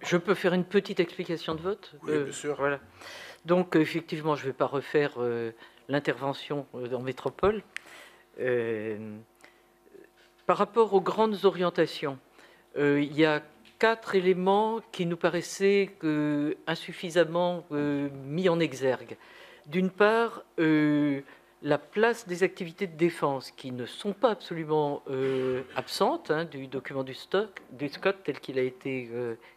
Je peux faire une petite explication de vote? Oui, bien sûr. Voilà. Donc, effectivement, je ne vais pas refaire l'intervention en métropole. Par rapport aux grandes orientations, il y a 4 éléments qui nous paraissaient insuffisamment mis en exergue. D'une part, la place des activités de défense qui ne sont pas absolument absentes du document du SCOT tel qu'il a été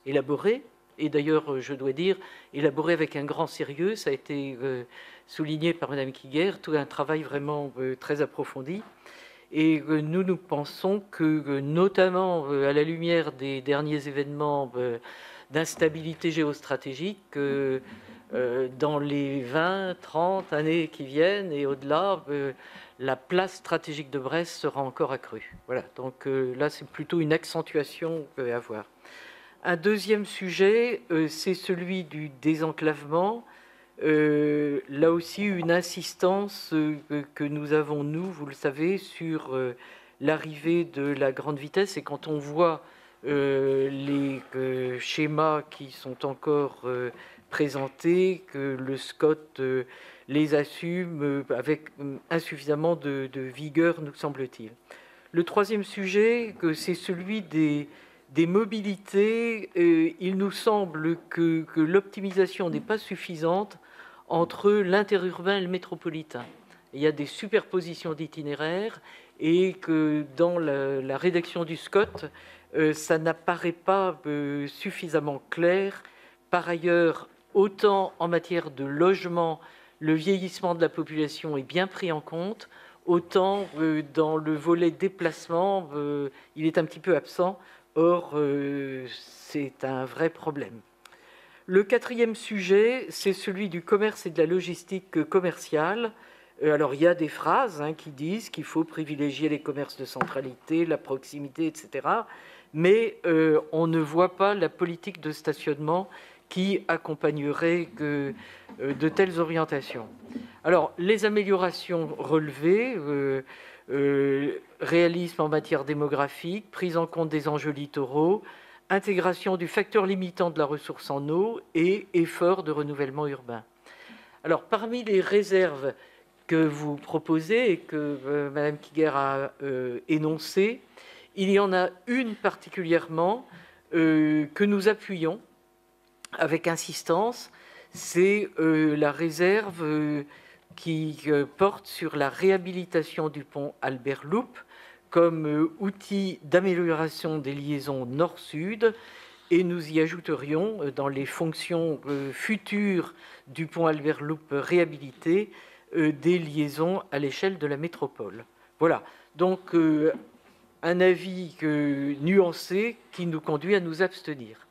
élaboré. Et d'ailleurs, je dois dire, élaboré avec un grand sérieux. Ça a été souligné par Mme Kiguer, tout un travail vraiment très approfondi. Et nous pensons que, notamment à la lumière des derniers événements d'instabilité géostratégique, dans les 20, 30 années qui viennent et au-delà, la place stratégique de Brest sera encore accrue. Voilà, donc là, c'est plutôt une accentuation à voir. Un deuxième sujet, c'est celui du désenclavement. Là aussi, une insistance que nous avons, nous, vous le savez, sur l'arrivée de la grande vitesse. Et quand on voit les schémas qui sont encore présentés, que le SCOT les assume avec insuffisamment de vigueur, nous semble-t-il. Le troisième sujet, c'est celui des mobilités. Il nous semble que l'optimisation n'est pas suffisante entre l'interurbain et le métropolitain. Il y a des superpositions d'itinéraires et que dans la rédaction du SCOT, ça n'apparaît pas suffisamment clair. Par ailleurs, autant en matière de logement, le vieillissement de la population est bien pris en compte, autant dans le volet déplacement, il est un petit peu absent. Or, c'est un vrai problème. Le quatrième sujet, c'est celui du commerce et de la logistique commerciale. Alors, il y a des phrases qui disent qu'il faut privilégier les commerces de centralité, la proximité, etc. Mais on ne voit pas la politique de stationnement qui accompagnerait de telles orientations. Alors, les améliorations relevées, réalisme en matière démographique, prise en compte des enjeux littoraux, intégration du facteur limitant de la ressource en eau et effort de renouvellement urbain. Alors, parmi les réserves que vous proposez et que Mme Kiguer a énoncées, il y en a une particulièrement que nous appuyons avec insistance, c'est la réserve qui porte sur la réhabilitation du pont Albert Loup comme outil d'amélioration des liaisons nord-sud, et nous y ajouterions, dans les fonctions futures du pont Albert Loup réhabilité, des liaisons à l'échelle de la métropole. Voilà, donc un avis nuancé qui nous conduit à nous abstenir.